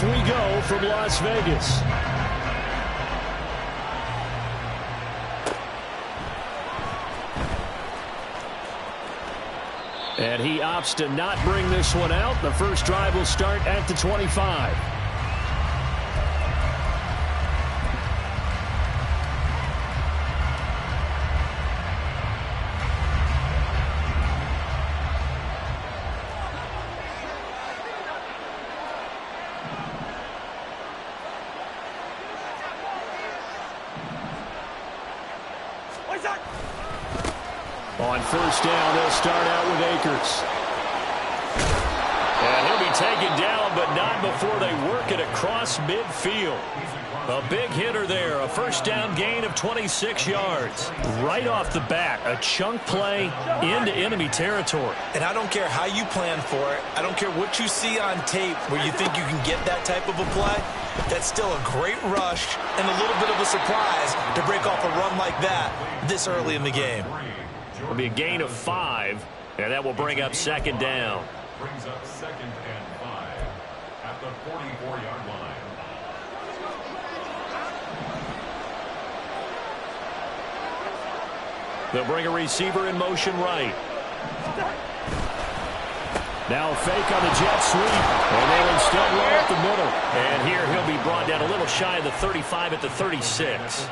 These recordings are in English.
off we go from Las Vegas. And he opts to not bring this one out. The first drive will start at the 25. On first down, they'll start out with Akers. And he'll be taken down, but not before they work it across midfield. A big hitter there, a first down gain of 26 yards. Right off the bat, a chunk play into enemy territory. And I don't care how you plan for it. I don't care what you see on tape where you think you can get that type of a play. That's still a great rush and a little bit of a surprise to break off a run like that this early in the game. It'll be a gain of 5, and that will bring up second down. Brings up 2nd and 5 at the 44-yard line. They'll bring a receiver in motion right. Now a fake on the jet sweep, and they'll instead run up the middle. And here he'll be brought down a little shy of the 35 at the 36.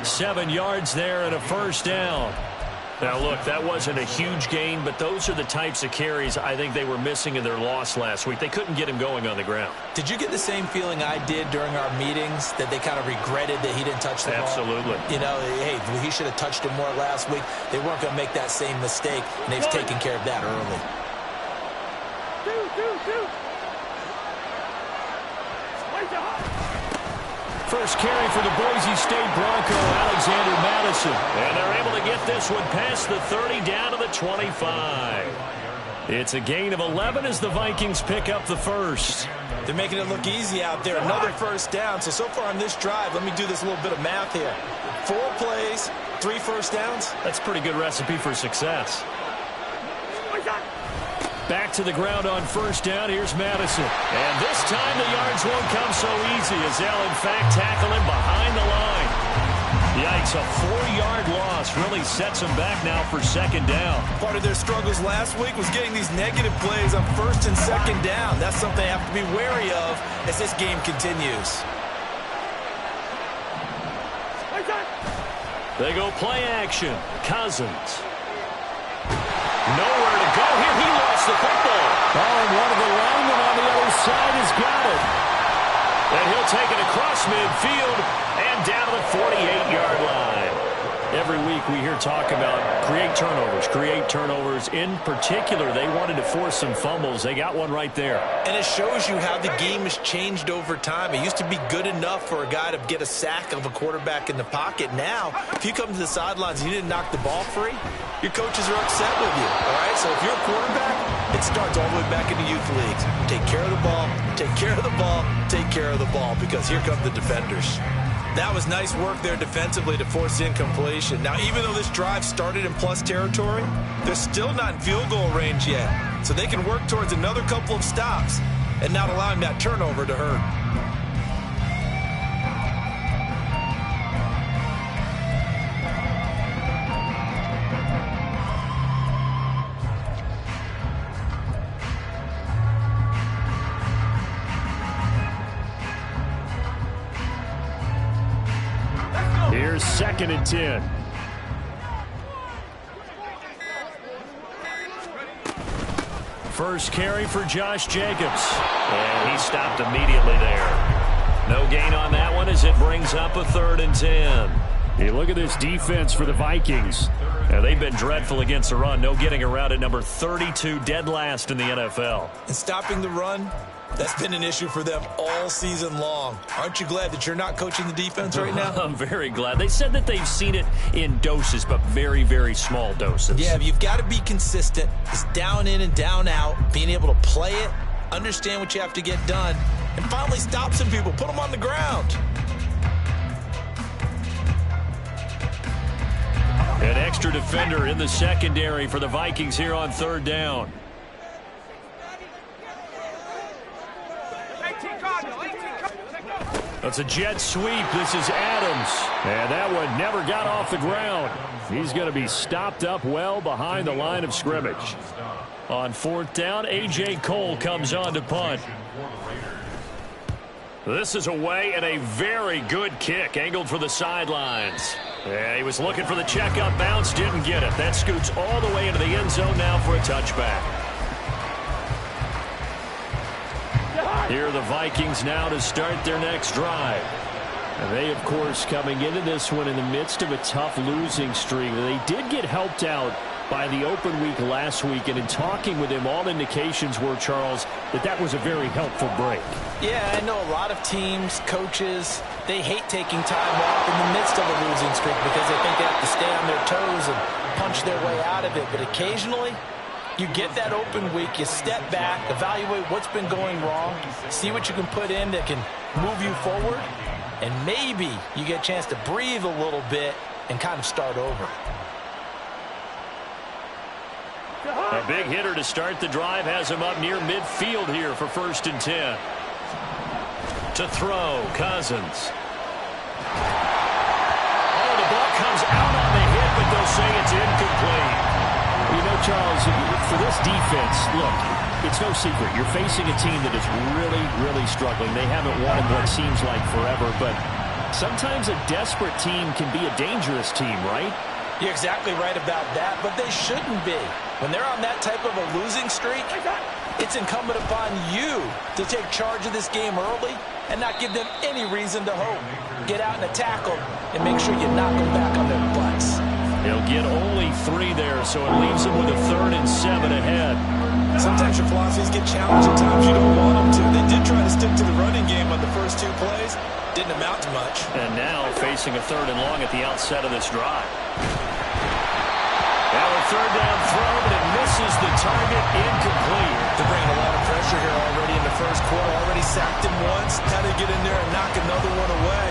7 yards there and a first down. Now, look, that wasn't a huge gain, but those are the types of carries I think they were missing in their loss last week. They couldn't get him going on the ground. Did you get the same feeling I did during our meetings, that they kind of regretted that he didn't touch the ball? Absolutely. You know, hey, he should have touched it more last week. They weren't going to make that same mistake, and they've taken care of that early. First carry for the Boise State Bronco, Alexander Madison. And they're able to get this one past the 30 down to the 25. It's a gain of 11 as the Vikings pick up the first. They're making it look easy out there. Another first down. So far on this drive, let me do this little bit of math here. 4 plays, 3 first downs. That's a pretty good recipe for success. Back to the ground on first down. Here's Madison. And this time the yards won't come so easy as they'll, in fact, tackle him behind the line. Yikes, a 4-yard loss really sets them back now for second down. Part of their struggles last week was getting these negative plays on first and second down. That's something they have to be wary of as this game continues. They go play action. Cousins. Nowhere to go here. He lost the football. Oh, and one of the linemen on the other side has got it. And he'll take it across midfield and down to the 48-yard line. Every week we hear talk about create turnovers. In particular, they wanted to force some fumbles. They got one right there. And it shows you how the game has changed over time. It used to be good enough for a guy to get a sack of a quarterback in the pocket. Now, if you come to the sidelines and you didn't knock the ball free, your coaches are upset with you. All right, so if you're a quarterback, it starts all the way back in the youth leagues. Take care of the ball, take care of the ball, take care of the ball, because here come the defenders. That was nice work there defensively to force incompletion. Now, even though this drive started in plus territory, they're still not in field goal range yet. So they can work towards another couple of stops and not allowing that turnover to hurt. Here's 2nd and 10. First carry for Josh Jacobs. And he stopped immediately there. No gain on that one as it brings up a 3rd and 10. Hey, look at this defense for the Vikings. Now, they've been dreadful against the run. No getting around at number 32, dead last in the NFL. And stopping the run, that's been an issue for them all season long. Aren't you glad that you're not coaching the defense right now? I'm very glad. They said that they've seen it in doses, but very, very small doses. Yeah, you've got to be consistent. It's down in and down out, being able to play it, understand what you have to get done, and finally stop some people, put them on the ground. An extra defender in the secondary for the Vikings here on 3rd down. That's a jet sweep. This is Adams. And that one never got off the ground. He's going to be stopped up well behind the line of scrimmage. On 4th down, A.J. Cole comes on to punt. This is away and a very good kick angled for the sidelines. Yeah, he was looking for the checkup bounce, didn't get it. That scoots all the way into the end zone now for a touchback. Here are the Vikings now to start their next drive. And they, of course, coming into this one in the midst of a tough losing streak. They did get helped out by the open week last week, and in talking with him, all indications were, Charles, that was a very helpful break. Yeah, I know a lot of teams, coaches, they hate taking time off in the midst of a losing streak because they think they have to stay on their toes and punch their way out of it. But occasionally, you get that open week, you step back, evaluate what's been going wrong, see what you can put in that can move you forward, and maybe you get a chance to breathe a little bit and kind of start over. A big hitter to start the drive has him up near midfield here for 1st and 10. To throw, Cousins. Oh, the ball comes out on the hit, but they'll say it's incomplete. You know, Charles, for this defense, look, it's no secret. You're facing a team that is really, really struggling. They haven't won in what seems like forever, but sometimes a desperate team can be a dangerous team, right? You're exactly right about that, but they shouldn't be. When they're on that type of a losing streak, it's incumbent upon you to take charge of this game early and not give them any reason to hope. Get out and attack them and make sure you knock them back on their butts. He'll get only 3 there, so it leaves him with a 3rd and 7 ahead. Sometimes your philosophies get challenged at times you don't want them to. They did try to stick to the running game on the first 2 plays. Didn't amount to much. And now facing a 3rd and long at the outset of this drive. Now a 3rd down throw, but it misses the target, incomplete. They're bringing a lot of pressure here already in the first quarter. Already sacked him once. Had to get in there and knock another one away.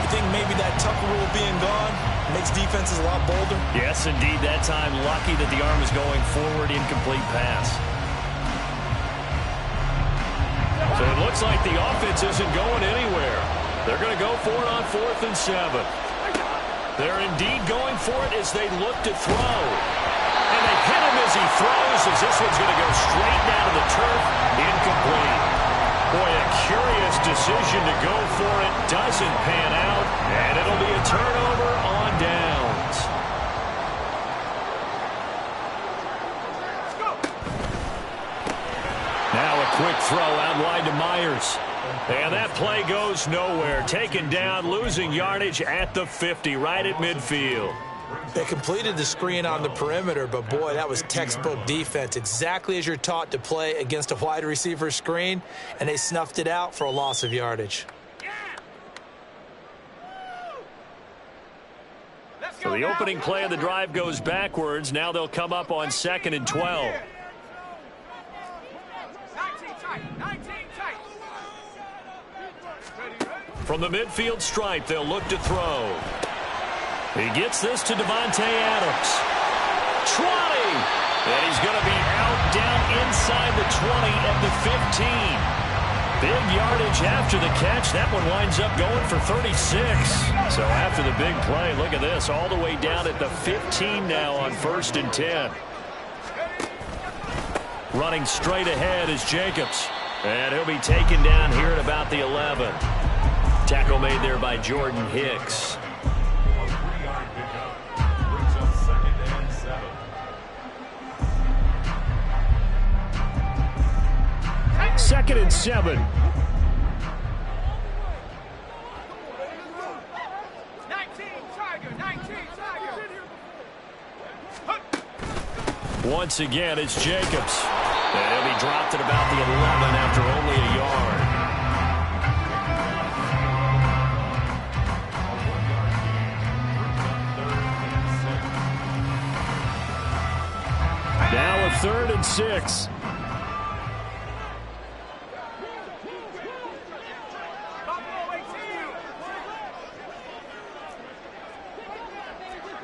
You think maybe that Tucker rule being gone makes defenses a lot bolder? Yes, indeed. That time, lucky that the arm is going forward, incomplete pass. So it looks like the offense isn't going anywhere. They're going to go for it on 4th and 7. They're indeed going for it as they look to throw. And they hit him as he throws, as this one's going to go straight down to the turf. Incomplete. Boy, a curious decision to go for it. Doesn't pan out. And it'll be a turnover on downs. Now a quick throw out wide to Myers. And that play goes nowhere. Taken down, losing yardage at the 50, right at midfield. They completed the screen on the perimeter, but boy, that was textbook defense. Exactly as you're taught to play against a wide receiver screen, and they snuffed it out for a loss of yardage. So the opening play of the drive goes backwards. Now they'll come up on 2nd and 12. From the midfield stripe, they'll look to throw. He gets this to Davante Adams. 20! And he's going to be out down inside the 20 at the 15. Big yardage after the catch. That one winds up going for 36. So after the big play, look at this. All the way down at the 15 now on 1st and 10. Running straight ahead is Jacobs. And he'll be taken down here at about the 11. Tackle made there by Jordan Hicks. A 3-yard pickup brings up 2nd and 7. 2nd and 7. 19 Tiger. Once again, it's Jacobs. And he'll be dropped at about the 11 after only a yard. Now a 3rd and 6.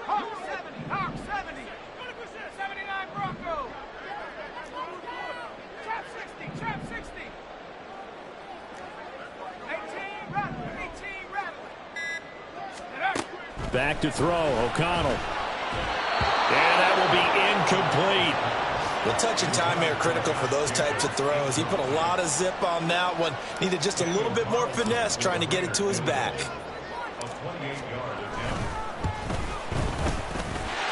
Hawk 70. 79 Bronco. Trap 60. 18 Rock. Back to throw, O'Connell. And that will be incomplete. Well, touch and time are critical for those types of throws. He put a lot of zip on that one. Needed just a little bit more finesse trying to get it to his back.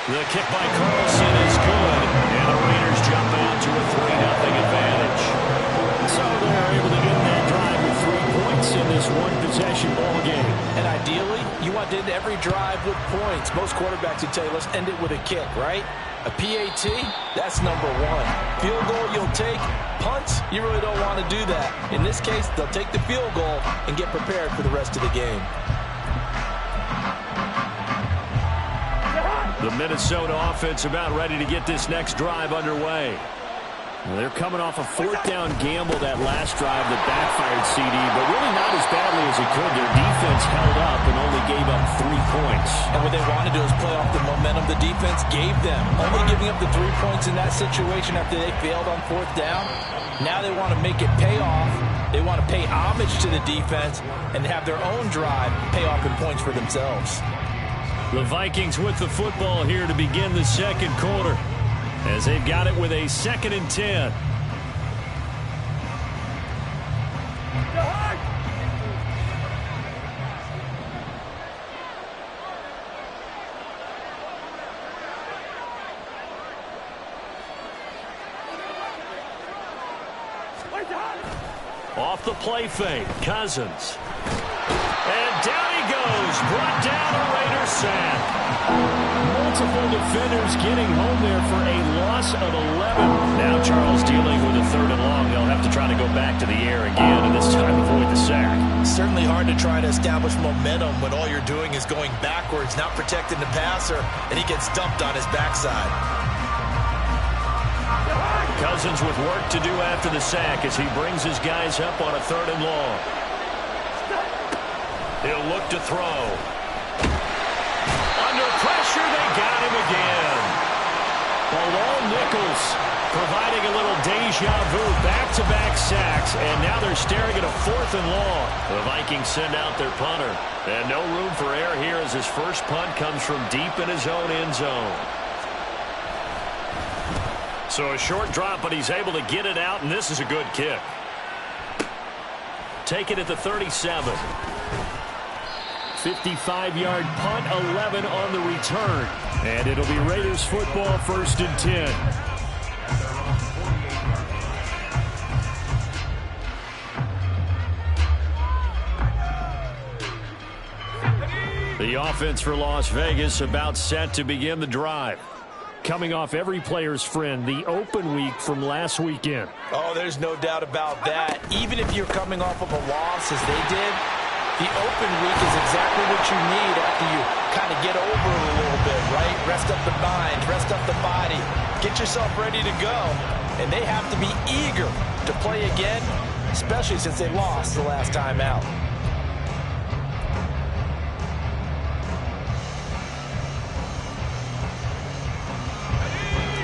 The kick by Carlson is good, and the Raiders jump out to a 3-0 advantage. So they're able to end that drive with 3 points in this one-possession ball game. And ideally, you want to end every drive with points. Most quarterbacks would tell you, let's end it with a kick, right? A PAT, that's number 1. Field goal you'll take. Punts, you really don't want to do that. In this case, they'll take the field goal and get prepared for the rest of the game. The Minnesota offense about ready to get this next drive underway. Well, they're coming off a 4th down gamble that last drive that backfired CD, but really not as badly as it could. Their defense held up and only gave up 3 points. And what they want to do is play off the momentum the defense gave them. Only giving up the 3 points in that situation after they failed on 4th down. Now they want to make it pay off. They want to pay homage to the defense and have their own drive pay off in points for themselves. The Vikings with the football here to begin the second quarter, as they've got it with a 2nd and 10. Off the play fake, Cousins. And down he goes, brought down a Raiders sack. Multiple defenders getting home there for a loss of 11. Now Charles dealing with a 3rd and long. They'll have to try to go back to the air again, and this time avoid the sack. Certainly hard to try to establish momentum when all you're doing is going backwards, not protecting the passer, and he gets dumped on his backside. Cousins with work to do after the sack as he brings his guys up on a 3rd and long. He'll look to throw. Under pressure, they got him again. Bilal Nichols providing a little deja vu, back-to-back sacks, and now they're staring at a 4th and long. The Vikings send out their punter, and no room for error here as his first punt comes from deep in his own end zone. So a short drop, but he's able to get it out, and this is a good kick. Take it at the 37. 55-yard punt, 11 on the return. And it'll be Raiders football, 1st and 10. The offense for Las Vegas about set to begin the drive. Coming off every player's friend, the open week from last weekend. Oh, there's no doubt about that. Even if you're coming off of a loss as they did, the open week is exactly what you need after you kind of get over it a little bit, right? Rest up the mind, rest up the body, get yourself ready to go. And they have to be eager to play again, especially since they lost the last time out.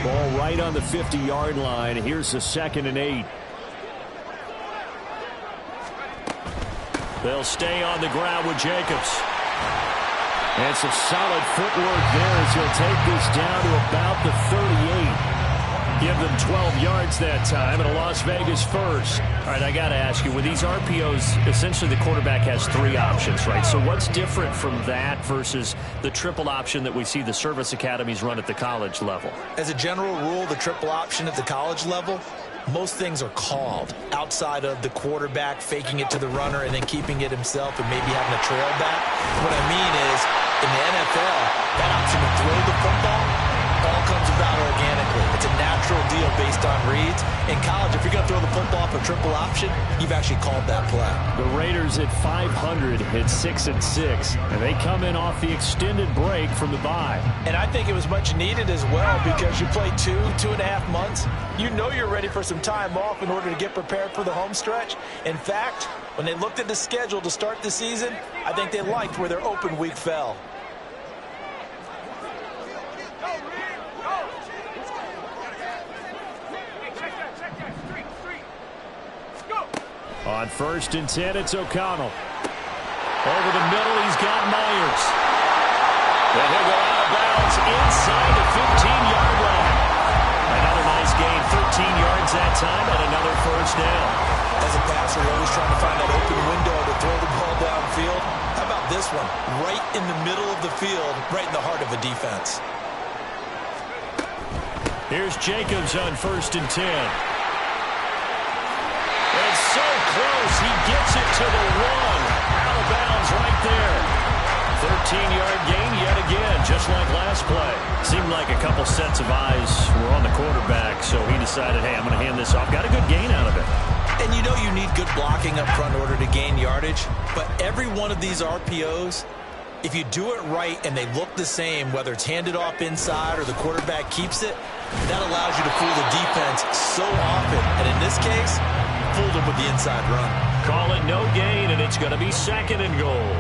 Ball right on the 50-yard line. Here's the 2nd and 8. They'll stay on the ground with Jacobs. And some solid footwork there as he'll take this down to about the 38. Give them 12 yards that time and a Las Vegas first. All right, I got to ask you, with these RPOs, essentially the quarterback has 3 options, right? So what's different from that versus the triple option that we see the service academies run at the college level? As a general rule, the triple option at the college level, most things are called outside of the quarterback faking it to the runner and then keeping it himself and maybe having a trail back. What I mean is, in the NFL, that option to throw the football all comes about organically. It's a natural deal based on reads. In college, if you're going to throw the football off a triple option, you've actually called that play. The Raiders at 500 hit 6-6, and they come in off the extended break from the bye. And I think it was much needed as well because you play 2.5 months. You know you're ready for some time off in order to get prepared for the home stretch. In fact, when they looked at the schedule to start the season, I think they liked where their open week fell. On 1st and 10, it's O'Connell. Over the middle, he's got Myers. And he'll go out of bounds inside the 15-yard line. Another nice gain, 13 yards that time, and another first down. As a passer, you're always trying to find that open window to throw the ball downfield. How about this one? Right in the middle of the field, right in the heart of a defense. Here's Jacobs on 1st and 10. It's so close. He gets it to the 1. Out of bounds right there. 13-yard gain yet again, just like last play. Seemed like a couple sets of eyes were on the quarterback, so he decided, hey, I'm going to hand this off. Got a good gain out of it. And you know you need good blocking up front in order to gain yardage, but every one of these RPOs, if you do it right and they look the same, whether it's handed off inside or the quarterback keeps it, that allows you to fool the defense so often. And in this case, fooled them with the inside run. Call it no gain, and it's going to be 2nd and goal.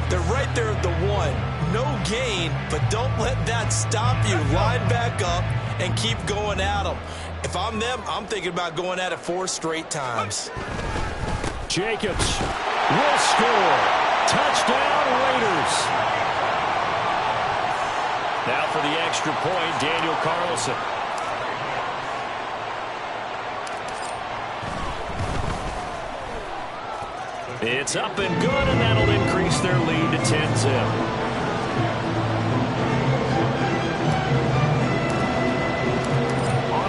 They're right there at the 1. No gain, but don't let that stop you. Line back up and keep going at them. If I'm them, I'm thinking about going at it 4 straight times. Jacobs will score. Touchdown, Raiders. Now for the extra point, Daniel Carlson. It's up and good, and that'll increase their lead to 10-0.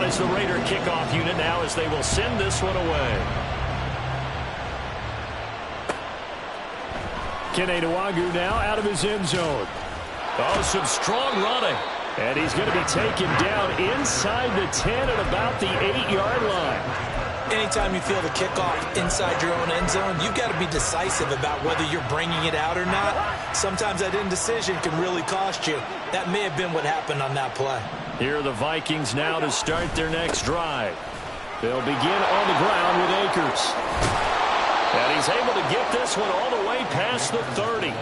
As the Raider kickoff unit now as they will send this one away. Kene Nwangwu now out of his end zone. Oh, some strong running. And he's going to be taken down inside the 10 at about the 8-yard line. Anytime you feel the kickoff inside your own end zone, you've got to be decisive about whether you're bringing it out or not. Sometimes that indecision can really cost you. That may have been what happened on that play. Here are the Vikings now to start their next drive. They'll begin on the ground with Akers. And he's able to get this one all the way past the 30.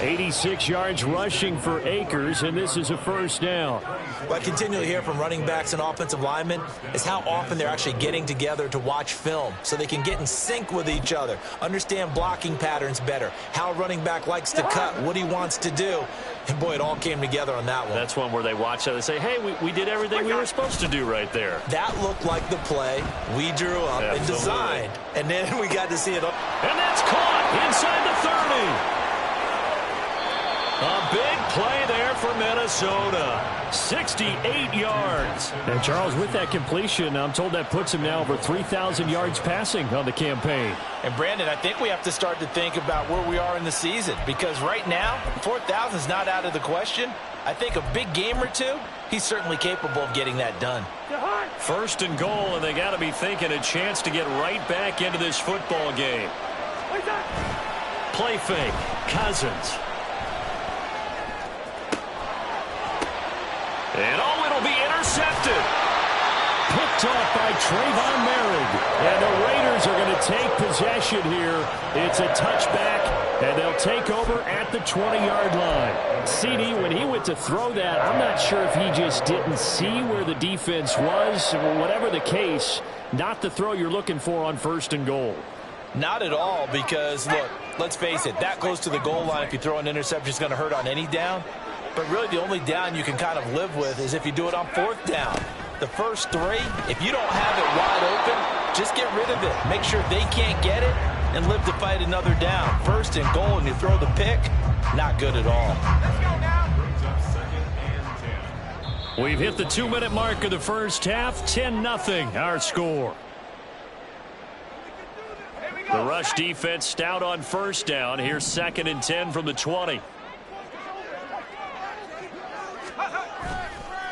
86 yards rushing for Akers, and this is a first down. What I continually hear from running backs and offensive linemen is how often they're actually getting together to watch film so they can get in sync with each other, understand blocking patterns better, how a running back likes to cut, what he wants to do. And, boy, it all came together on that one. That's one where they watch it and say, hey, we did everything we were supposed to do right there. That looked like the play we drew up and designed. And then we got to see it up. And that's caught inside the 30. A big play there for Minnesota. 68 yards. And Charles, with that completion, I'm told that puts him now over 3,000 yards passing on the campaign. And Brandon, I think we have to start to think about where we are in the season, because right now 4,000 is not out of the question. I think a big game or two, he's certainly capable of getting that done. 1st and goal, and they got to be thinking a chance to get right back into this football game. Play fake. Cousins. And it'll be intercepted. Picked off by Trayvon Merrick. And the Raiders are going to take possession here. It's a touchback, and they'll take over at the 20-yard line. CD, when he went to throw that, I'm not sure if he just didn't see where the defense was. Whatever the case, not the throw you're looking for on 1st and goal. Not at all, because, look, let's face it, that close to the goal line, if you throw an interception, it's going to hurt on any down. But really the only down you can kind of live with is if you do it on 4th down. The first 3, if you don't have it wide open, just get rid of it. Make sure they can't get it and live to fight another down. 1st and goal and you throw the pick, not good at all. We've hit the 2-minute mark of the first half. 10-0 our score. The rush defense stout on 1st down. Here's 2nd and 10 from the 20.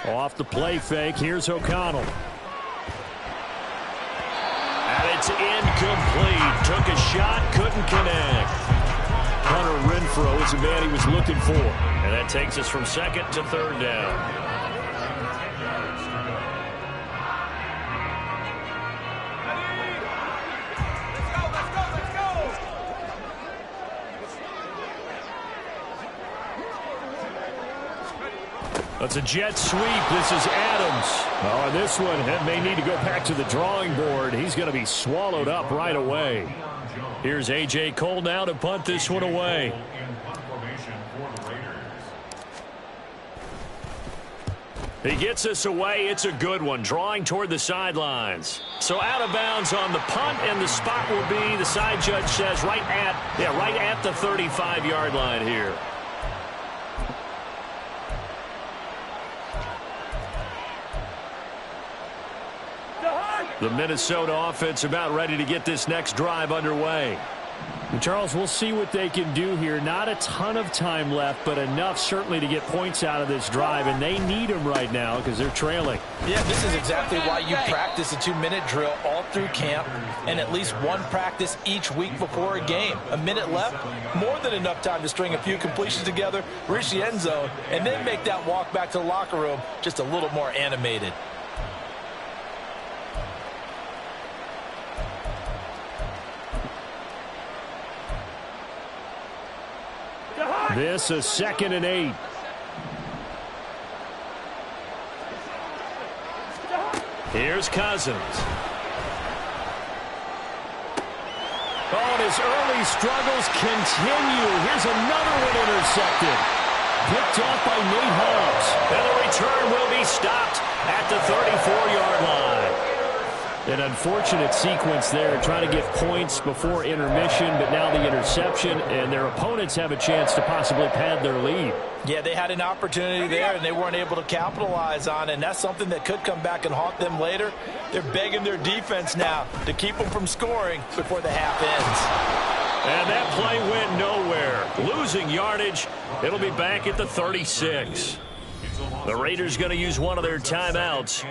Off the play fake, here's O'Connell. And it's incomplete. Took a shot, couldn't connect. Hunter Renfrow is the man he was looking for. And that takes us from 2nd to 3rd down. That's a jet sweep. This is Adams. Oh, and this one may need to go back to the drawing board. He's going to be swallowed up right away. Here's A.J. Cole now to punt this one away. He gets us away. It's a good one, drawing toward the sidelines. So out of bounds on the punt, and the spot will be, the side judge says, right at the 35-yard line here. The Minnesota offense about ready to get this next drive underway. And Charles, we'll see what they can do here. Not a ton of time left, but enough certainly to get points out of this drive, and they need them right now because they're trailing. Yeah, this is exactly why you practice a 2-minute drill all through camp and at least one practice each week before a game. A minute left, more than enough time to string a few completions together, reach the end zone, and then make that walk back to the locker room just a little more animated. This is 2nd and 8. Here's Cousins. Oh, and his early struggles continue. Here's another one intercepted. Picked off by Nate Hobbs. And the return will be stopped at the 34-yard line. An unfortunate sequence there, trying to get points before intermission, but now the interception, and their opponents have a chance to possibly pad their lead. Yeah, they had an opportunity there, and they weren't able to capitalize on it, and that's something that could come back and haunt them later. They're begging their defense now to keep them from scoring before the half ends. And that play went nowhere. Losing yardage. It'll be back at the 36. The Raiders going to use one of their timeouts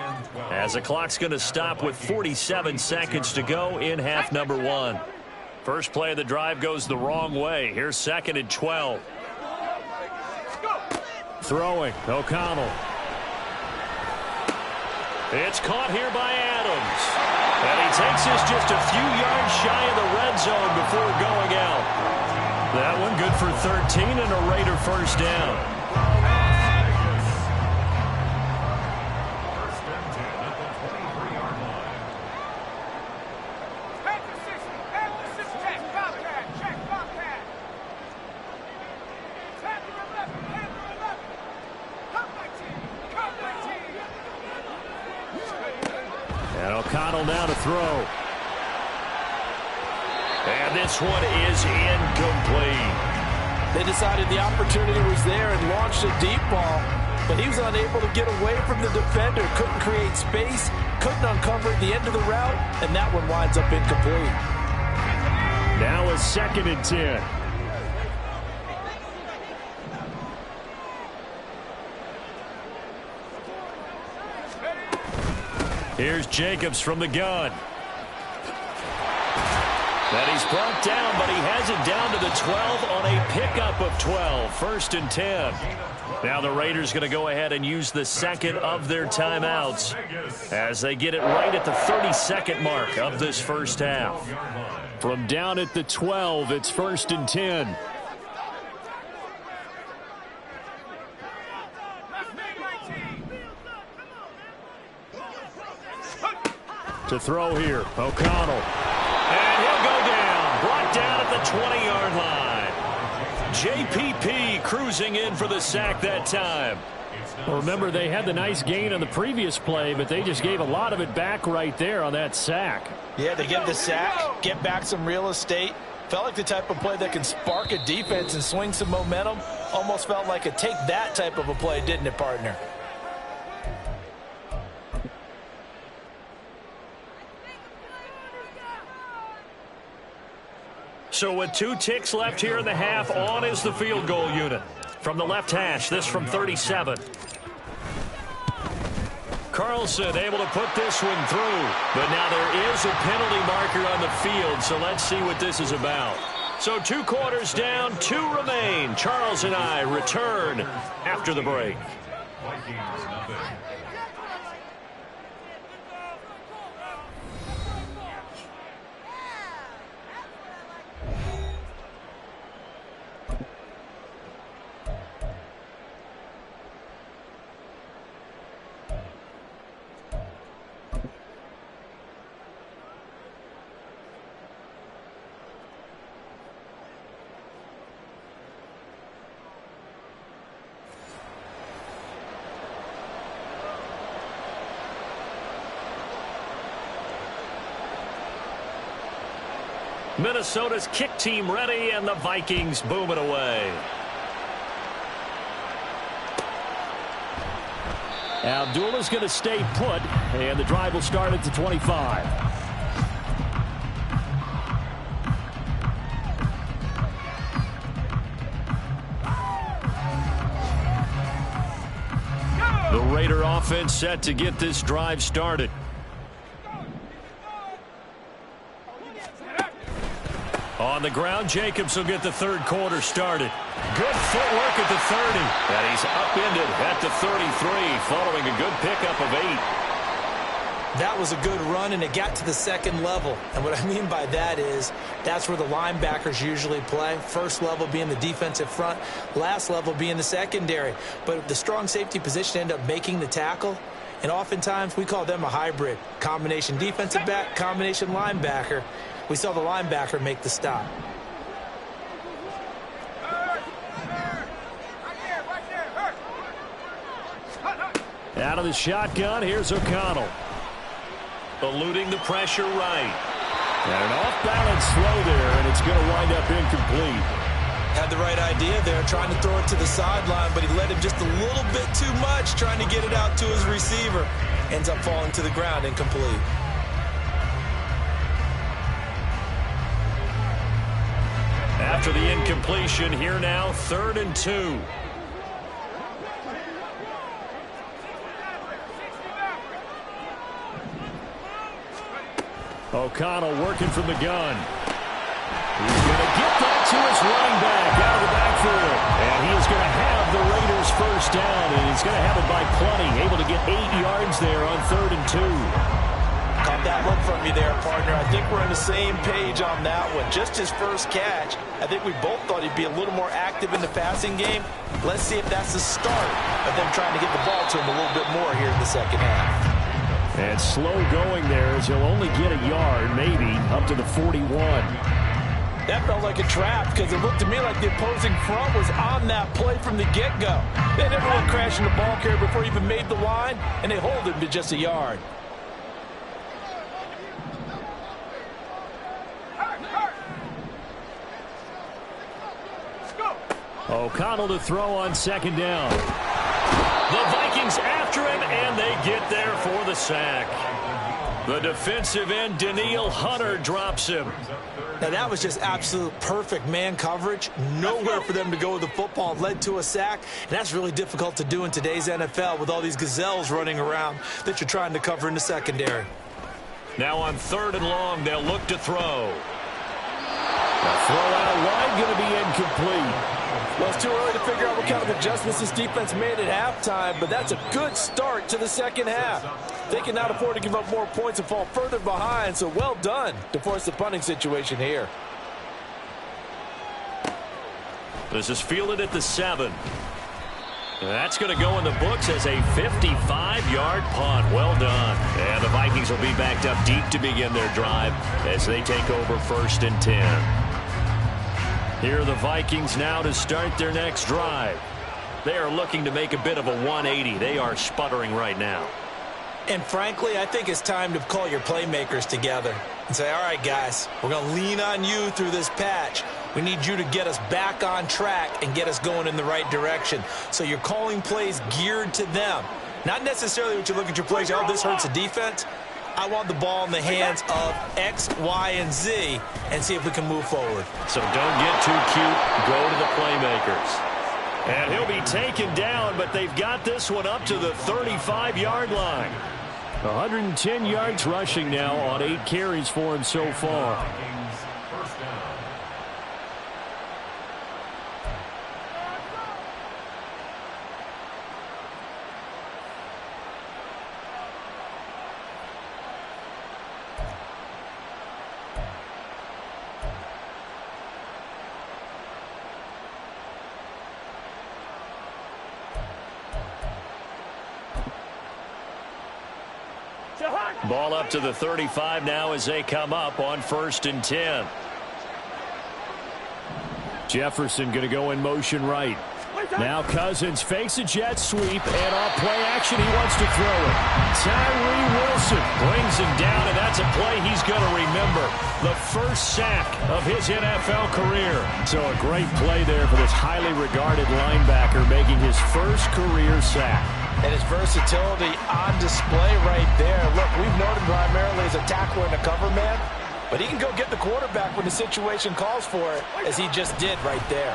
as the clock's going to stop with 47 seconds to go in half number 1. First play of the drive goes the wrong way. Here's 2nd and 12. Throwing, O'Connell. It's caught here by Adams. And he takes us just a few yards shy of the red zone before going out. That one good for 13 and a Raider first down. And O'Connell now to throw. And this one is incomplete. They decided the opportunity was there and launched a deep ball, but he was unable to get away from the defender, couldn't create space, couldn't uncover the end of the route, and that one winds up incomplete. Now a 2nd and 10. Here's Jacobs from the gun. And he's brought down, but he has it down to the 12 on a pickup of 12. 1st and 10. Now the Raiders going to go ahead and use the second of their timeouts as they get it right at the 32nd mark of this first half. From down at the 12, it's 1st and 10. To throw here, O'Connell. And he'll go down. Brought down at the 20-yard line. JPP cruising in for the sack that time. Well, remember, they had the nice gain on the previous play, but they just gave a lot of it back right there on that sack. Yeah, they get the sack, get back some real estate. Felt like the type of play that can spark a defense and swing some momentum. Almost felt like a take that type of a play, didn't it, partner? So with 2 ticks left here in the half, on is the field goal unit. From the left hash, this from 37. Carlson able to put this one through. But now there is a penalty marker on the field, so let's see what this is about. So 2 quarters down, 2 remain. Charles and I return after the break. Vikings nothing. Minnesota's kick team ready, and the Vikings boom it away. Abdullah's going to stay put, and the drive will start at the 25. The Raider offense set to get this drive started. On the ground, Jacobs will get the third quarter started. Good footwork at the 30. And he's upended at the 33 following a good pickup of 8. That was a good run, and it got to the second level. And what I mean by that is that's where the linebackers usually play. First level being the defensive front, last level being the secondary. But the strong safety position ended up making the tackle, and oftentimes we call them a hybrid. Combination defensive back, combination linebacker. We saw the linebacker make the stop. Out of the shotgun, here's O'Connell. Eluding the pressure right. And an off-balance throw there, and it's going to wind up incomplete. Had the right idea there, trying to throw it to the sideline, but he let him just a little bit too much, trying to get it out to his receiver. Ends up falling to the ground, incomplete. After the incompletion, here now, 3rd and 2. O'Connell working from the gun. He's going to get that to his running back out of the backfield. And he is going to have the Raiders first down, and he's going to have it by plenty. Able to get 8 yards there on 3rd and 2. Caught that look from you there, partner. I think we're on the same page on that one. Just his first catch. I think we both thought he'd be a little more active in the passing game. Let's see if that's the start of them trying to get the ball to him a little bit more here in the second half. And slow going there as he'll only get a yard, maybe, up to the 41. That felt like a trap because it looked to me like the opposing front was on that play from the get-go. They had everyone crashing the ball carrier before he even made the line, and they hold him to just a yard. O'Connell to throw on 2nd down. The Vikings after him, and they get there for the sack. The defensive end, Danielle Hunter, drops him. Now, that was just absolute perfect man coverage. Nowhere for them to go with the football. Led to a sack, and that's really difficult to do in today's NFL with all these gazelles running around that you're trying to cover in the secondary. Now on 3rd and long, they'll look to throw. The throw out wide going to be incomplete. Well, it's too early to figure out what kind of adjustments this defense made at halftime, but that's a good start to the second half. They cannot afford to give up more points and fall further behind, so well done to force the punting situation here. This is fielded at the 7. That's going to go in the books as a 55-yard punt. Well done. And the Vikings will be backed up deep to begin their drive as they take over 1st and 10. Here are the Vikings now to start their next drive. They are looking to make a bit of a 180. They are sputtering right now. And frankly, I think it's time to call your playmakers together and say, all right, guys, we're going to lean on you through this patch. We need you to get us back on track and get us going in the right direction. So you're calling plays geared to them. Not necessarily what you look at your plays, oh, this hurts the defense. I want the ball in the hands of X, Y, and Z and see if we can move forward. So don't get too cute. Go to the playmakers. And he'll be taken down, but they've got this one up to the 35-yard line. 110 yards rushing now on 8 carries for him so far. Ball up to the 35 now as they come up on 1st and 10. Jefferson going to go in motion right. Now Cousins fakes a jet sweep, and off play action, he wants to throw it. Tyree Wilson brings him down, and that's a play he's going to remember. The first sack of his NFL career. So a great play there for this highly regarded linebacker, making his first career sack. And his versatility on display right there. Look, we've known him primarily as a tackler and a cover man, but he can go get the quarterback when the situation calls for it, as he just did right there.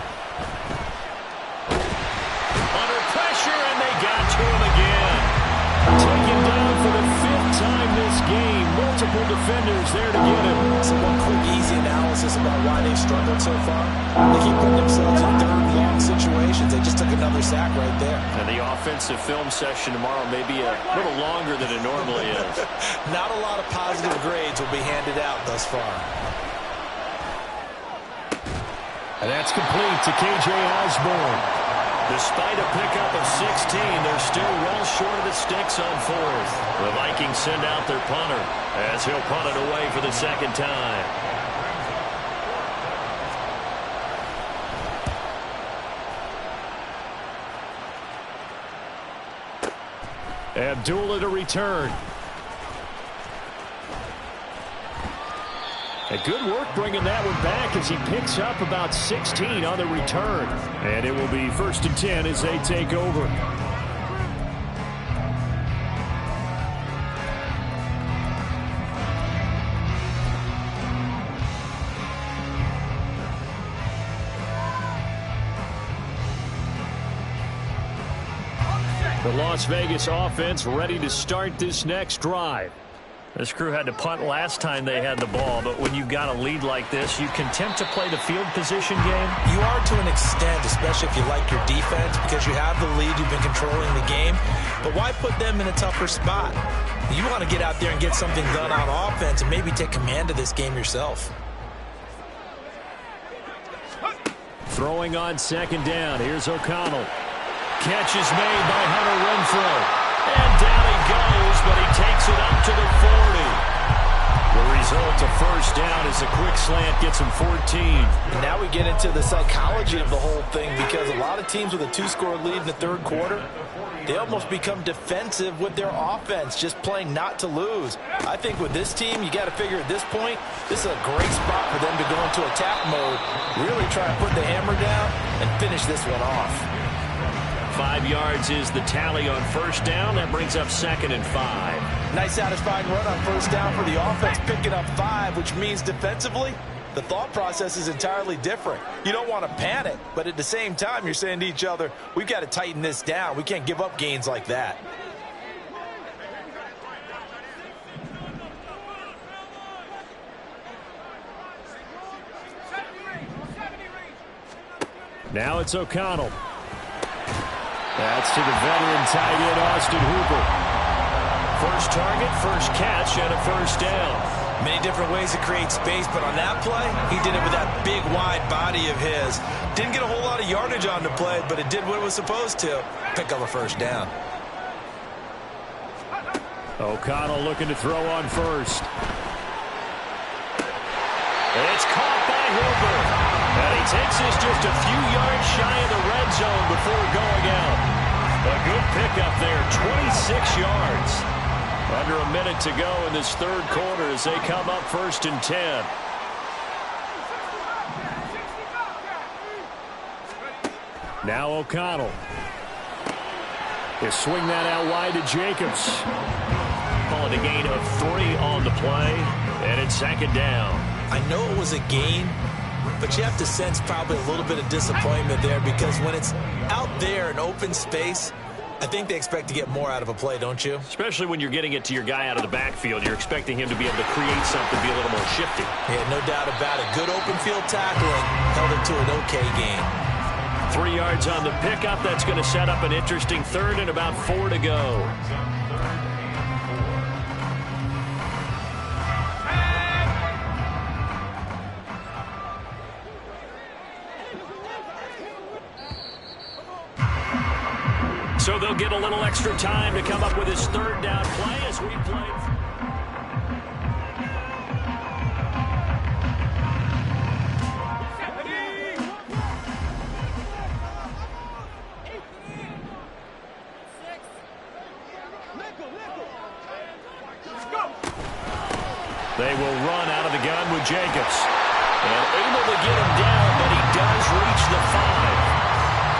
Under pressure, and they got to him again. Taken down for the 5th time this game. Multiple defenders there to get him. So one quick, easy analysis about why they've struggled so far. They keep putting themselves in third and long situations. They just took another sack right there. And the offensive film session tomorrow may be a little longer than it normally is. Not a lot of positive grades will be handed out thus far. And that's complete to K.J. Osborne. Despite a pickup of 16, they're still well short of the sticks on 4th. The Vikings send out their punter as he'll punt it away for the second time. Abdullah to return. And good work bringing that one back as he picks up about 16 on the return. And it will be 1st and 10 as they take over. The Las Vegas offense ready to start this next drive. This crew had to punt last time they had the ball, but when you've got a lead like this, you can attempt to play the field position game. You are to an extent, especially if you like your defense, because you have the lead, you've been controlling the game. But why put them in a tougher spot? You want to get out there and get something done on offense and maybe take command of this game yourself. Throwing on 2nd down. Here's O'Connell. Catch is made by Hunter Renfrow. And down he goes, but he takes it up to the 40. The result, a first down, as a quick slant gets him 14. And now we get into the psychology of the whole thing, because a lot of teams with a 2-score lead in the 3rd quarter, they almost become defensive with their offense, just playing not to lose. I think with this team, you got to figure at this point, this is a great spot for them to go into attack mode, really try to put the hammer down and finish this one off. 5 yards is the tally on 1st down. That brings up 2nd and 5. Nice satisfying run on 1st down for the offense, picking up 5, which means defensively, the thought process is entirely different. You don't want to panic, but at the same time, you're saying to each other, we've got to tighten this down. We can't give up gains like that. Now it's O'Connell. That's to the veteran tight end, Austin Hooper. First target, first catch, and a first down. Many different ways to create space, but on that play, he did it with that big, wide body of his. Didn't get a whole lot of yardage on the play, but it did what it was supposed to. Pick up a first down. O'Connell looking to throw on 1st. It's caught by Hooper. And he takes this just a few yards shy of the red zone before going out. A good pickup there, 26 yards. Under a minute to go in this 3rd quarter as they come up 1st and 10. Now O'Connell. They swing that out wide to Jacobs. Call it a gain of 3 on the play, and it's 2nd down. I know it was a gain, but you have to sense probably a little bit of disappointment there, because when it's out there in open space, I think they expect to get more out of a play, don't you? Especially when you're getting it to your guy out of the backfield. You're expecting him to be able to create something, be a little more shifty. Yeah, no doubt about it. Good open field tackling held it to an okay game. 3 yards on the pickup. That's going to set up an interesting 3rd and about 4 to go. So they'll get a little extra time to come up with his 3rd down play as we play. They will run out of the gun with Jacobs. And able to get him down, but he does reach the 5.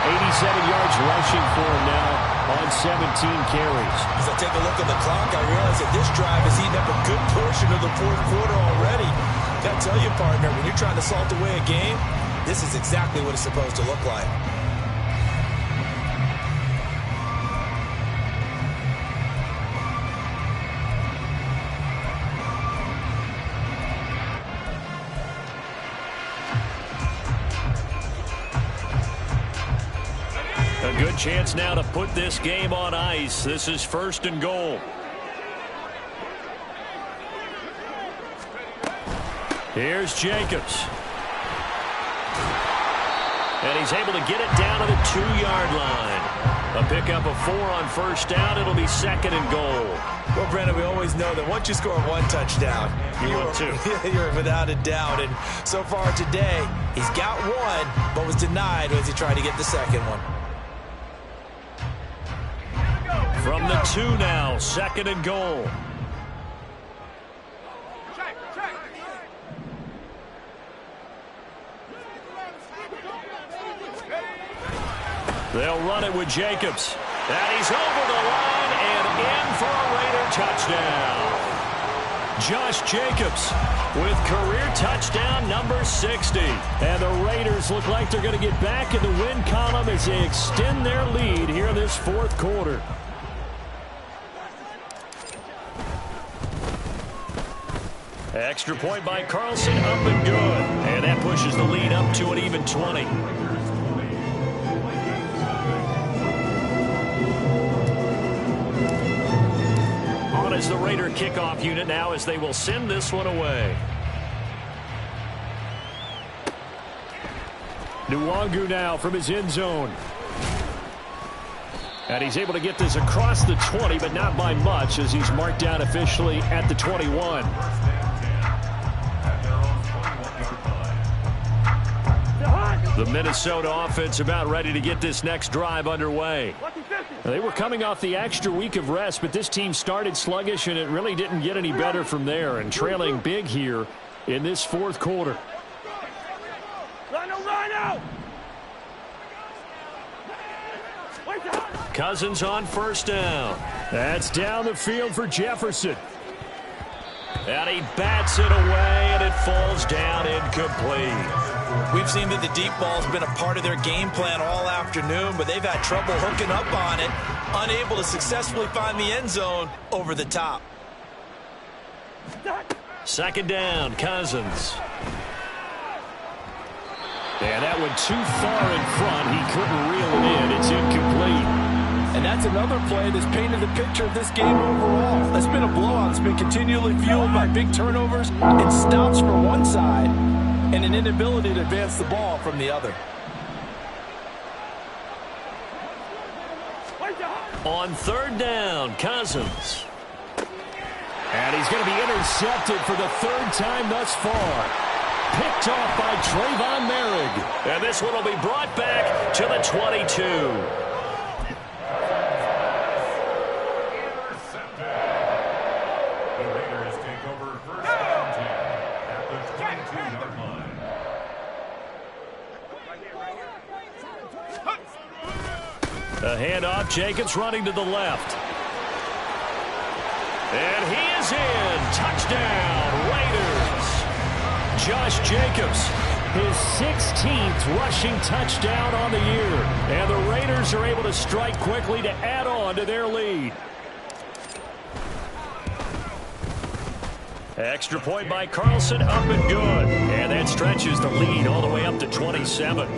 87 yards rushing for him now on 17 carries. As I take a look at the clock, I realize that this drive has eaten up a good portion of the fourth quarter already. Got to tell you, partner, when you're trying to salt away a game, this is exactly what it's supposed to look like. A good chance now to put this game on ice. This is 1st and goal. Here's Jacobs. And he's able to get it down to the 2-yard line. A pickup of 4 on 1st down. It'll be 2nd and goal. Well, Brandon, we always know that once you score 1 touchdown, you're without a doubt. And so far today, he's got 1, but was denied as he tried to get the 2nd one. From the 2 now, 2nd and goal. They'll run it with Jacobs. And he's over the line and in for a Raider touchdown. Josh Jacobs with career touchdown number 60. And the Raiders look like they're going to get back in the win column as they extend their lead here in this 4th quarter. Extra point by Carlson, up and good. And that pushes the lead up to an even 20. On is the Raider kickoff unit now as they will send this one away. Nwangu now from his end zone. And he's able to get this across the 20, but not by much as he's marked down officially at the 21. The Minnesota offense about ready to get this next drive underway. They were coming off the extra week of rest, but this team started sluggish, and it really didn't get any better from there, and trailing big here in this 4th quarter. Cousins on 1st down. That's down the field for Jefferson. And he bats it away, and it falls down incomplete. We've seen that the deep ball's been a part of their game plan all afternoon, but they've had trouble hooking up on it, unable to successfully find the end zone over the top. 2nd down, Cousins. And that went too far in front. He couldn't reel it in. It's incomplete. And that's another play that's painted the picture of this game overall. That's been a blowout. It's been continually fueled by big turnovers and stops for one side and an inability to advance the ball from the other. On 3rd down, Cousins. And he's going to be intercepted for the 3rd time thus far. Picked off by Trayvon Merrick. And this one will be brought back to the 22. A handoff, Jacobs running to the left. And he is in. Touchdown, Raiders. Josh Jacobs, his 16th rushing touchdown on the year. And the Raiders are able to strike quickly to add on to their lead. Extra point by Carlson, up and good. And that stretches the lead all the way up to 27.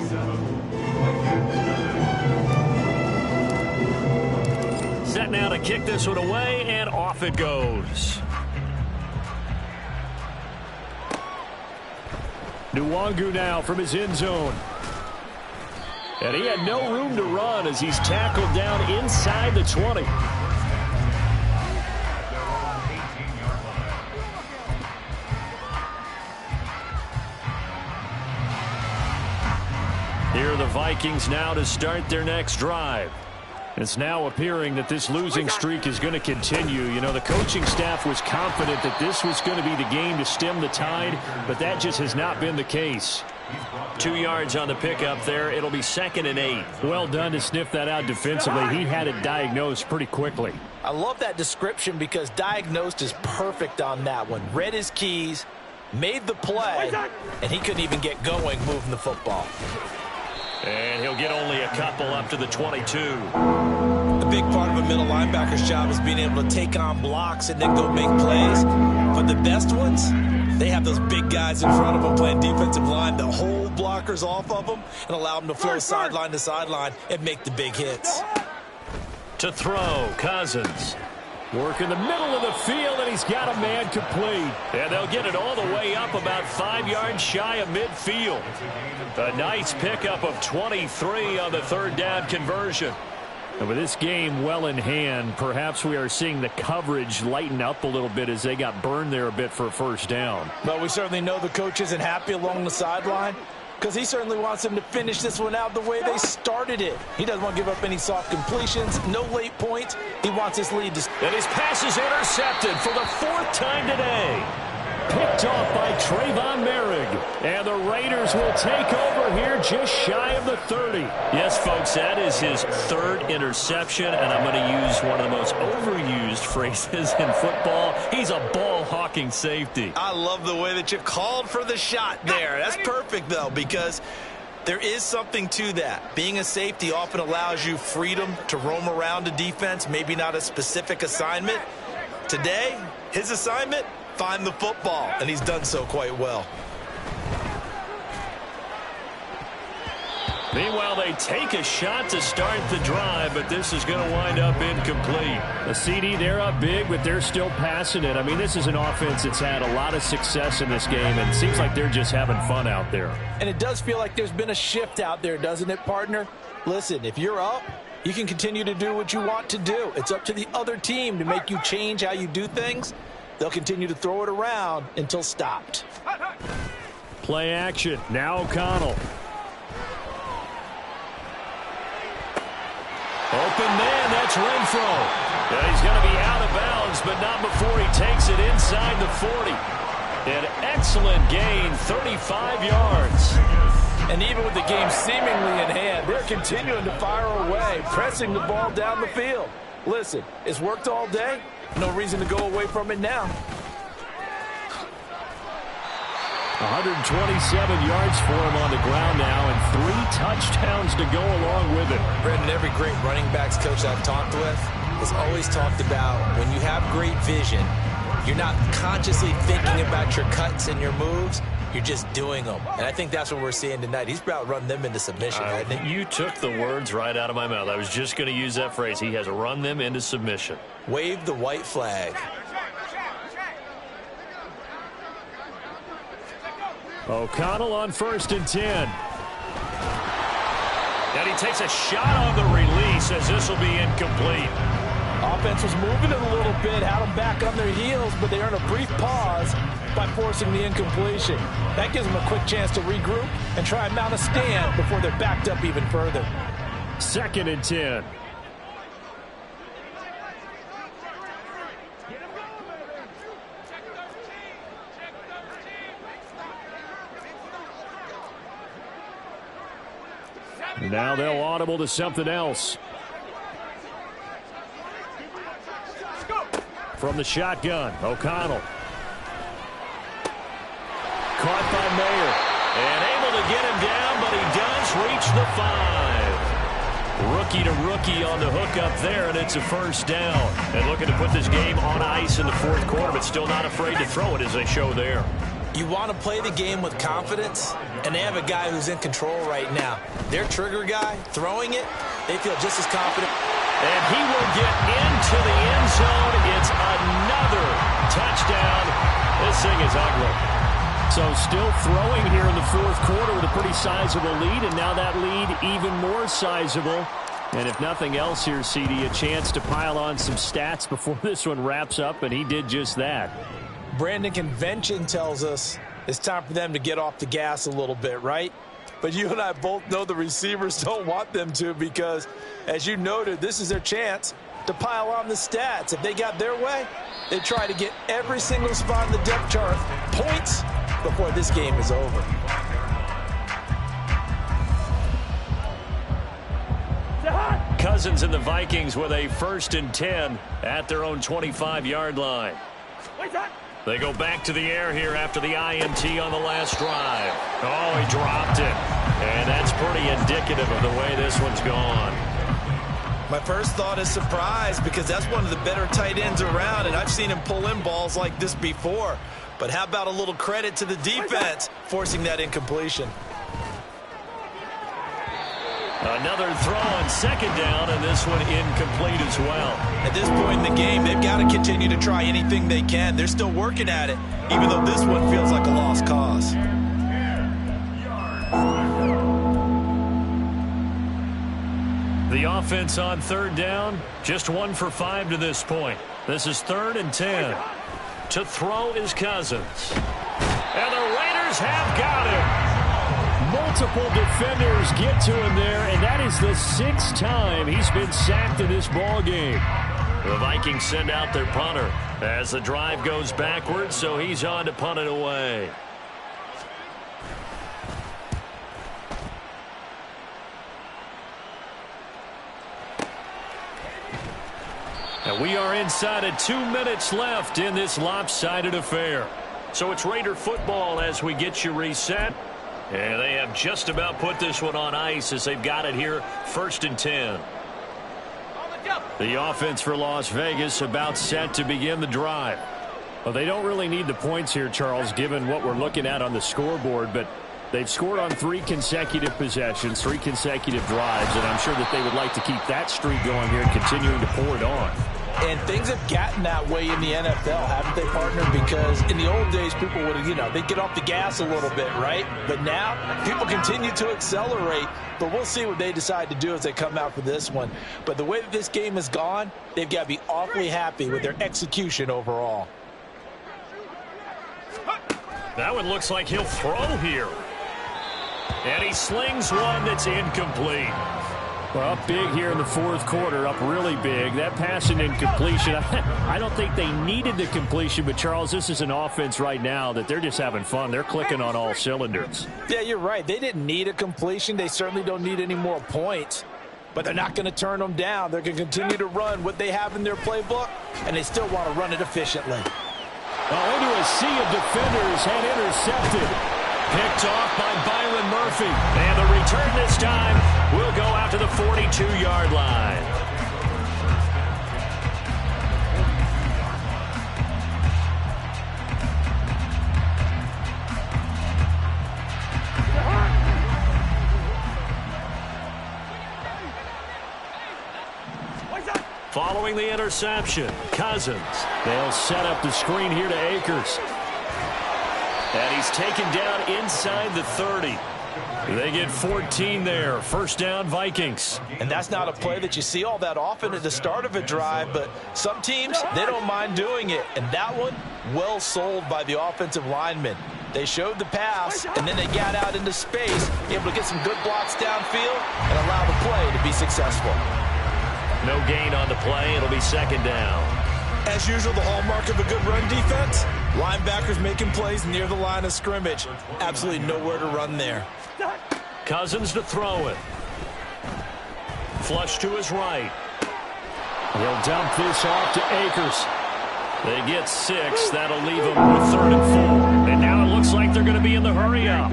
Set now to kick this one away, and off it goes. Nwangu now from his end zone. And he had no room to run as he's tackled down inside the 20. Here are the Vikings now to start their next drive. It's now appearing that this losing streak is going to continue. You know, the coaching staff was confident that this was going to be the game to stem the tide, but that just has not been the case. 2 yards on the pickup there. It'll be 2nd and 8. Well done to sniff that out defensively. He had it diagnosed pretty quickly. I love that description because diagnosed is perfect on that one. Read his keys, made the play, and he couldn't even get going moving the football. And he'll get only a couple up to the 22. A big part of a middle linebacker's job is being able to take on blocks and then go make plays. But the best ones, they have those big guys in front of them playing defensive line that hold blockers off of them and allow them to flow sideline to sideline and make the big hits. To throw, Cousins. Work in the middle of the field, and he's got a man complete. And they'll get it all the way up about 5 yards shy of midfield. A nice pickup of 23 on the 3rd down conversion. And with this game well in hand, perhaps we are seeing the coverage lighten up a little bit as they got burned there a bit for a 1st down. But we certainly know the coach isn't happy along the sideline because he certainly wants them to finish this one out the way they started it. He doesn't want to give up any soft completions, no late points. He wants his lead to... And his pass is intercepted for the 4th time today. Picked off by Trayvon Merrick. And the Raiders will take over here just shy of the 30. Yes, folks, that is his 3rd interception, and I'm going to use one of the most overused phrases in football. He's a ball-hawking safety. I love the way that you called for the shot there. That's perfect, though, because there is something to that. Being a safety often allows you freedom to roam around a defense, maybe not a specific assignment. Today, his assignment, find the football, and he's done so quite well. Meanwhile, they take a shot to start the drive, but this is going to wind up incomplete. The CD, they're up big, but they're still passing it. I mean, this is an offense that's had a lot of success in this game, and it seems like they're just having fun out there. And it does feel like there's been a shift out there, doesn't it, partner? Listen, if you're up, you can continue to do what you want to do. It's up to the other team to make you change how you do things. They'll continue to throw it around until stopped. Play action. Now O'Connell. Open man, that's Renfro. And he's going to be out of bounds, but not before he takes it inside the 40. An excellent gain, 35 yards. And even with the game seemingly in hand, they're continuing to fire away, pressing the ball down the field. Listen, it's worked all day. No reason to go away from it now. 127 yards for him on the ground now, and 3 touchdowns to go along with it. Brandon, every great running backs coach I've talked with has always talked about when you have great vision, you're not consciously thinking about your cuts and your moves. You're just doing them. And I think that's what we're seeing tonight. He's about run them into submission, hasn't he? You took the words right out of my mouth. I was just going to use that phrase. He has run them into submission. Wave the white flag. O'Connell on 1st and 10. And he takes a shot on the release as this will be incomplete. Offense was moving it a little bit, had them back on their heels, but they earned a brief pause by forcing the incompletion. That gives them a quick chance to regroup and try and mount a stand before they're backed up even further. 2nd and 10. Now they'll audible to something else. From the shotgun, O'Connell. Caught by Mayer. And able to get him down, but he does reach the 5. Rookie to rookie on the hook up there, and it's a 1st down. And looking to put this game on ice in the 4th quarter, but still not afraid to throw it as they show there. You want to play the game with confidence, and they have a guy who's in control right now. Their trigger guy, throwing it, they feel just as confident. And he will get into the end zone. It's another touchdown. This thing is ugly. So still throwing here in the 4th quarter with a pretty sizable lead, and now that lead even more sizable. And if nothing else here, CD, a chance to pile on some stats before this one wraps up, and he did just that. Brandon, convention tells us it's time for them to get off the gas a little bit, right? but you and I both know the receivers don't want them to because, as you noted, this is their chance to pile on the stats. If they got their way, they try to get every single spot in the depth chart points before this game is over. Cousins and the Vikings with a 1st and 10 at their own 25-yard line. They go back to the air here after the INT on the last drive. Oh, he dropped it. And that's pretty indicative of the way this one's gone. My first thought is surprise because that's one of the better tight ends around, and I've seen him pull in balls like this before. But how about a little credit to the defense forcing that incompletion? Another throw on 2nd down, and this one incomplete as well. At this point in the game, they've got to continue to try anything they can. They're still working at it, even though this one feels like a lost cause. The offense on 3rd down, just 1 for 5 to this point. This is 3rd and 10. To throw is Cousins. And the Raiders have got him. Multiple defenders get to him there, and that is the 6th time he's been sacked in this ball game. The Vikings send out their punter as the drive goes backwards, so he's on to punt it away. And we are inside of 2 minutes left in this lopsided affair. So it's Raider football as we get you reset. And they have just about put this one on ice as they've got it here, 1st and 10. The offense for Las Vegas about set to begin the drive. Well, they don't really need the points here, Charles, given what we're looking at on the scoreboard, but they've scored on 3 consecutive possessions, 3 consecutive drives, and I'm sure that they would like to keep that streak going here and continuing to pour it on. And things have gotten that way in the NFL, haven't they, partner? Because in the old days, people would have, they'd get off the gas a little bit, right? But now, people continue to accelerate. But we'll see what they decide to do as they come out for this one. But the way that this game has gone, they've got to be awfully happy with their execution overall. That one looks like he'll throw here. And he slings one that's incomplete. Well, up big here in the 4th quarter, up really big. That pass and incompletion, I don't think they needed the completion, but, Charles, this is an offense right now that they're just having fun. They're clicking on all cylinders. Yeah, you're right. They didn't need a completion. They certainly don't need any more points, but they're not going to turn them down. They're going to continue to run what they have in their playbook, and they still want to run it efficiently. Well, into a sea of defenders and intercepted. Picked off by Byron Murphy. And the return this time will go out to the 42-yard line. Following the interception, Cousins. They'll set up the screen here to Akers. And he's taken down inside the 30. They get 14 there. 1st down, Vikings. And that's not a play that you see all that often at the start of a drive, but some teams, they don't mind doing it. And that one, well sold by the offensive lineman. They showed the pass, and then they got out into space, able to get some good blocks downfield and allow the play to be successful. No gain on the play. It'll be 2nd down. As usual, the hallmark of a good run defense, linebackers making plays near the line of scrimmage. Absolutely nowhere to run there. Cousins to throw it. Flush to his right. He'll dump this off to Akers. They get 6. That'll leave them with 3rd and 4. And now it looks like they're going to be in the hurry-up.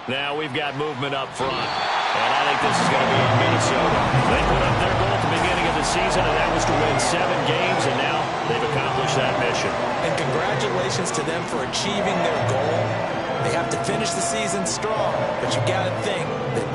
Now we've got movement up front. And I think this is going to be in Minnesota. They put up their goal at the beginning of the season, and that was to win 7 games, and now they've accomplished that mission. And congratulations to them for achieving their goal. They have to finish the season strong, but you got to think that